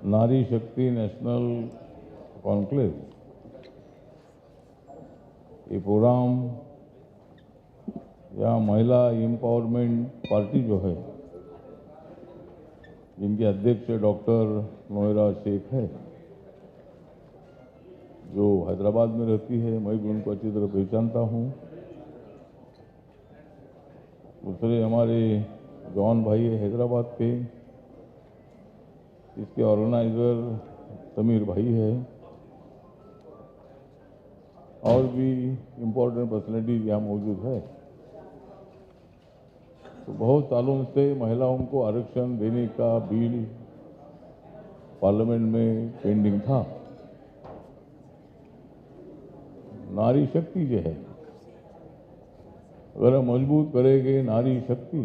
नारी शक्ति national conclave ये प्रोग्राम या महिला एम्पावरमेंट पार्टी जो है, जिनके अध्यक्ष डॉक्टर नोएरा शेख है, जो हैदराबाद में रहती है, मैं भी उनको अच्छी तरह पहचानता हूँ। दूसरे हमारे जवान भाई है हैदराबाद के, इसके ऑर्गेनाइजर समीर भाई है, और भी इम्पोर्टेंट पर्सनैलिटीज यहाँ मौजूद है। तो बहुत सालों से महिलाओं को आरक्षण देने का बिल पार्लियामेंट में पेंडिंग था। नारी शक्ति जो है, अगर हम मजबूत करेंगे नारी शक्ति,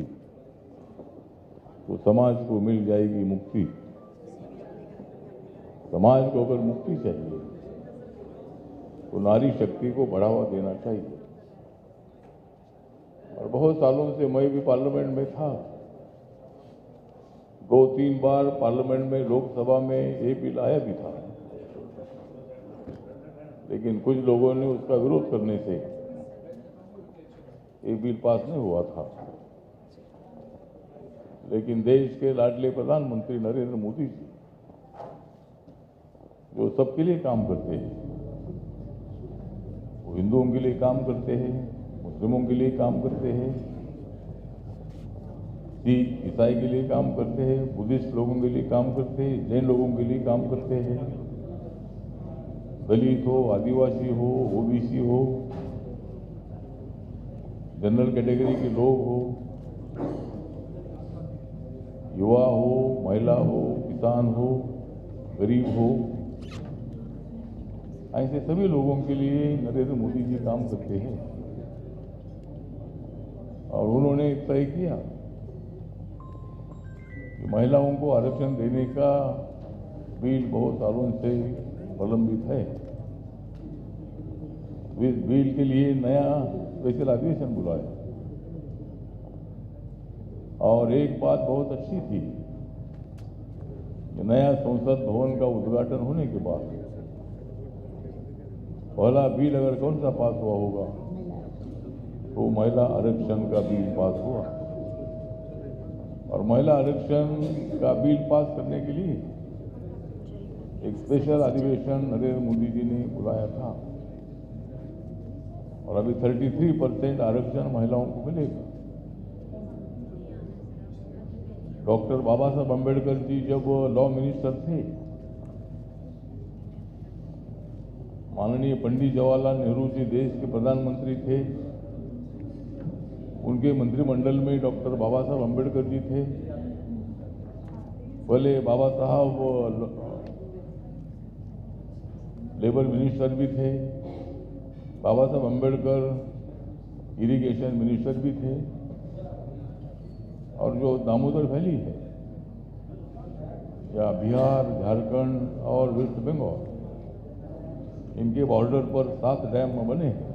तो समाज को मिल जाएगी मुक्ति। समाज को अगर मुक्ति चाहिए तो नारी शक्ति को बढ़ावा देना चाहिए। और बहुत सालों से मैं भी पार्लियामेंट में था, 2-3 बार पार्लियामेंट में, लोकसभा में ये बिल आया भी था, लेकिन कुछ लोगों ने उसका विरोध करने से ये बिल पास नहीं हुआ था। लेकिन देश के लाडले प्रधानमंत्री नरेंद्र मोदी जी, जो सबके लिए काम करते हैं, वो हिंदुओं के लिए काम करते हैं, मुस्लिमों के लिए काम करते हैं, सिख ईसाई के लिए काम करते हैं, बुद्धिस्ट लोगों के लिए काम करते हैं, जैन लोगों के लिए काम करते हैं, दलित हो, आदिवासी हो, ओबीसी हो, जनरल कैटेगरी के लोग हो, युवा हो, महिला हो, किसान हो, गरीब हो, ऐसे सभी लोगों के लिए नरेंद्र मोदी जी काम करते हैं। और उन्होंने तय किया कि महिलाओं को आरक्षण देने का बिल बहुत सालों से प्रलंबित है। इस बिल के लिए नया स्पेशल अधिवेशन बुलाया। और एक बात बहुत अच्छी थी कि नया संसद भवन का उद्घाटन होने के बाद पहला बिल अगर कौन सा पास हुआ होगा, तो महिला आरक्षण का बिल पास हुआ। और महिला आरक्षण का बिल पास करने के लिए एक स्पेशल अधिवेशन नरेंद्र मोदी जी ने बुलाया था। और अभी 33% आरक्षण महिलाओं को मिलेगा। डॉक्टर बाबा साहब अम्बेडकर जी जब लॉ मिनिस्टर थे, माननीय पंडित जवाहरलाल नेहरू जी देश के प्रधानमंत्री थे, उनके मंत्रिमंडल में डॉक्टर बाबा साहब अम्बेडकर जी थे। पहले बाबा साहब लेबर मिनिस्टर भी थे, बाबा साहब अम्बेडकर इरिगेशन मिनिस्टर भी थे। और जो दामोदर वैली है, या बिहार, झारखंड और वेस्ट बंगाल, इनके बॉर्डर पर 7 डैम बने हैं।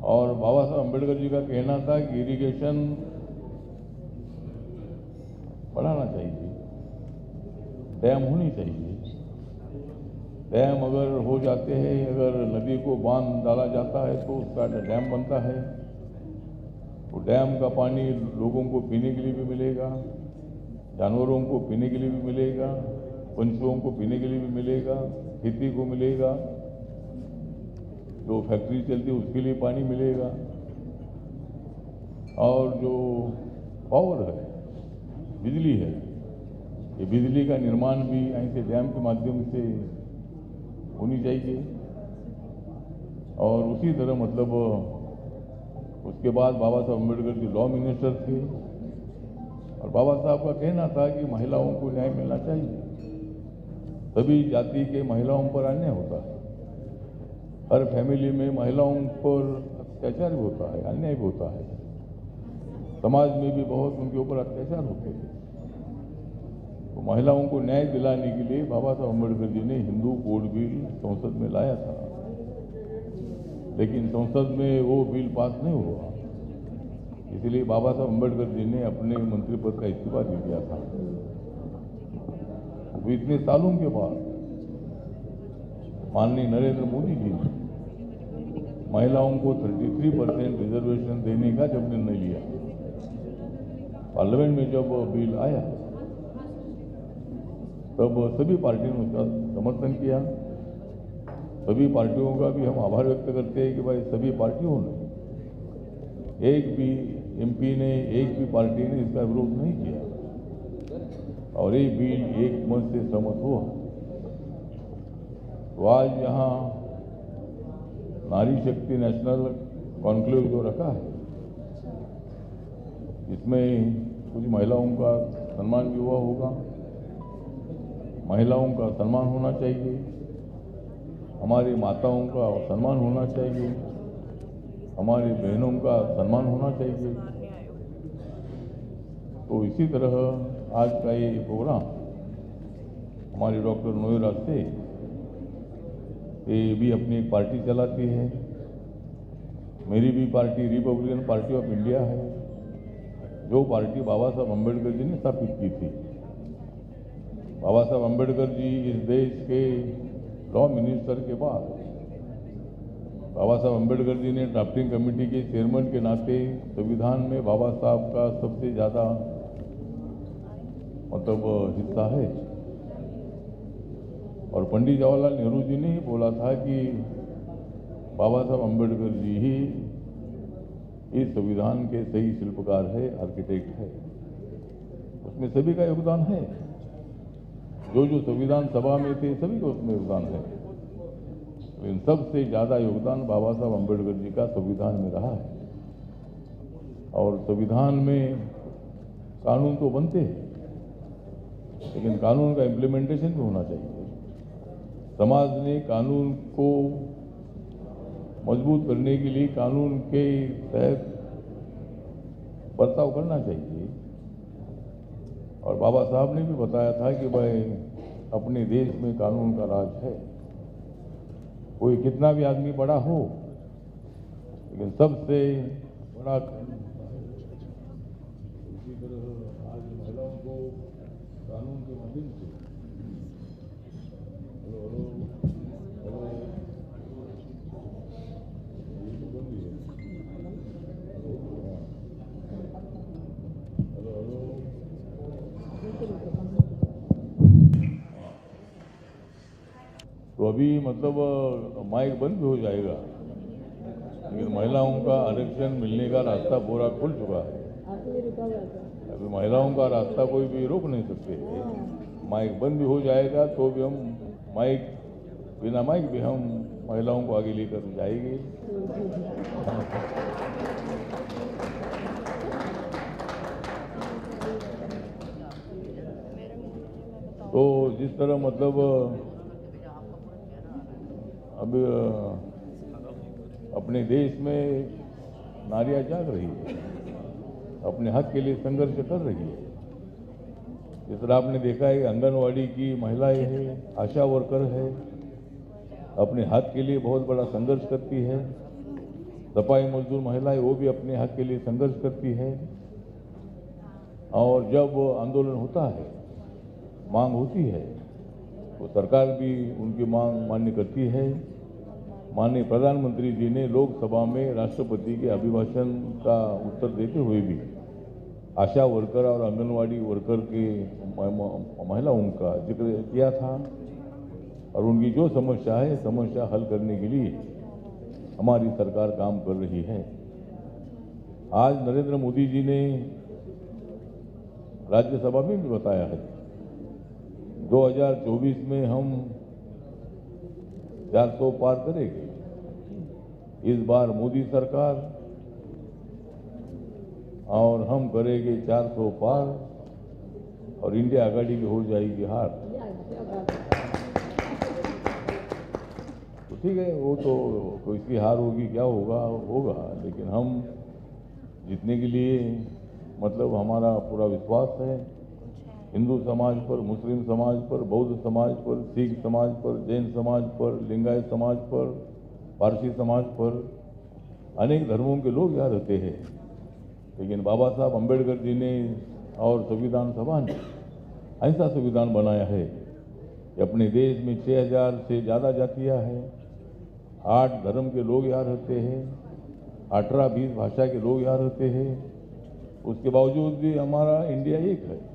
और बाबा साहब अम्बेडकर जी का कहना था कि इरिगेशन बढ़ाना चाहिए, डैम होनी चाहिए। डैम अगर हो जाते हैं, अगर नदी को बांध डाला जाता है तो उसका डैम बनता है। तो डैम का पानी लोगों को पीने के लिए भी मिलेगा, जानवरों को पीने के लिए भी मिलेगा, पंछियों को पीने के लिए भी मिलेगा, खेती को मिलेगा, जो फैक्ट्री चलती है उसके लिए पानी मिलेगा। और जो पावर है, बिजली है, ये बिजली का निर्माण भी ऐसे डैम के माध्यम से होनी चाहिए। और उसी तरह मतलब उसके बाद बाबा साहब अम्बेडकर जी लॉ मिनिस्टर थे, और बाबा साहब का कहना था कि महिलाओं को न्याय मिलना चाहिए। सभी जाति के महिलाओं पर अन्याय होता है, हर फैमिली में महिलाओं पर अत्याचार भी होता है, अन्याय भी होता है, समाज में भी बहुत उनके ऊपर अत्याचार होते हैं। तो महिलाओं को न्याय दिलाने के लिए बाबा साहब अम्बेडकर जी ने हिंदू कोड बिल संसद में लाया था, लेकिन संसद में वो बिल पास नहीं हुआ। इसलिए बाबा साहब अम्बेडकर जी ने अपने मंत्री पद का इस्तीफा दे दिया था। तो इतने सालों के बाद माननीय नरेंद्र मोदी जी ने महिलाओं को 33% रिजर्वेशन देने का जब निर्णय लिया, पार्लियामेंट में जब बिल आया तब सभी पार्टियों ने उसका समर्थन किया। सभी पार्टियों का भी हम आभार व्यक्त करते हैं कि भाई सभी पार्टियों ने, एक भी एमपी ने, एक भी पार्टी ने इसका विरोध नहीं किया और ये बिल एक मत से सहमत हुआ। तो आज यहाँ नारी शक्ति नेशनल कॉन्क्लेव जो रखा है, इसमें कुछ महिलाओं का सम्मान भी हुआ होगा। महिलाओं का सम्मान होना चाहिए, हमारी माताओं का सम्मान होना चाहिए, हमारी बहनों का सम्मान होना चाहिए। तो इसी तरह आज का ये प्रोग्राम हमारी डॉक्टर नोएरा से, ये भी अपनी एक पार्टी चलाती है। मेरी भी party Republican party of India है, जो पार्टी बाबा साहब अम्बेडकर जी ने स्थापित की थी। बाबा साहब अम्बेडकर जी इस देश के लॉ मिनिस्टर के बाद बाबा साहब अम्बेडकर जी ने ड्राफ्टिंग कमेटी के चेयरमैन के नाते संविधान में बाबा साहब का सबसे ज़्यादा मतलब हिस्सा है। और पंडित जवाहरलाल नेहरू जी ने ही बोला था कि बाबा साहब अम्बेडकर जी ही इस संविधान के सही शिल्पकार है, आर्किटेक्ट है। उसमें सभी का योगदान है, जो संविधान सभा में थे सभी का उसमें योगदान है। इन सबसे ज़्यादा योगदान बाबा साहब अम्बेडकर जी का संविधान में रहा है। और संविधान में कानून तो बनते हैं, लेकिन कानून का इम्प्लीमेंटेशन भी होना चाहिए। समाज ने कानून को मजबूत करने के लिए कानून के तहत बर्ताव करना चाहिए। और बाबा साहब ने भी बताया था कि भाई अपने देश में कानून का राज है, कोई कितना भी आदमी बड़ा हो, लेकिन सबसे बड़ा इसी तरह आज महिलाओं को कानून के माध्यम से तो अभी मतलब माइक बंद भी हो जाएगा, लेकिन महिलाओं का आरक्षण मिलने का रास्ता पूरा खुल चुका है। अभी महिलाओं का रास्ता कोई भी रोक नहीं सकते। माइक बंद भी हो जाएगा तो भी हम माइक, बिना माइक भी हम महिलाओं को आगे लेकर जाएंगे। तो जिस तरह मतलब अब अपने देश में नारियां जाग रही है, अपने हक के लिए संघर्ष कर रही है। जिस तरह आपने देखा है आंगनवाड़ी की महिलाएं हैं, आशा वर्कर है, अपने हक के लिए बहुत बड़ा संघर्ष करती है। सफाई मजदूर महिलाएं वो भी अपने हक के लिए संघर्ष करती है। और जब आंदोलन होता है, मांग होती है, तो सरकार भी उनकी मांग मान्य करती है। माननीय प्रधानमंत्री जी ने लोकसभा में राष्ट्रपति के अभिभाषण का उत्तर देते हुए भी आशा वर्कर और आंगनवाड़ी वर्कर के महिलाओं का जिक्र किया था और उनकी जो समस्या है, समस्या हल करने के लिए हमारी सरकार काम कर रही है। आज नरेंद्र मोदी जी ने राज्यसभा में भी बताया है 2024 में हम 400 पार करेंगे। इस बार मोदी सरकार और हम करेंगे 400 पार और इंडिया आघाड़ी की हो जाएगी हार। तो ठीक है, वो तो किसकी हार होगी, क्या होगा होगा, लेकिन हम जीतने के लिए मतलब हमारा पूरा विश्वास है। हिंदू समाज पर, मुस्लिम समाज पर, बौद्ध समाज पर, सिख समाज पर, जैन समाज पर, लिंगायत समाज पर, पारसी समाज पर, अनेक धर्मों के लोग यहाँ रहते हैं। लेकिन बाबा साहब अम्बेडकर जी ने और संविधान सभा ने ऐसा संविधान बनाया है कि अपने देश में 6000 से ज़्यादा जातियाँ हैं, 8 धर्म के लोग यहाँ रहते हैं, 18-20 भाषा के लोग यहाँ रहते हैं। उसके बावजूद भी हमारा इंडिया एक है।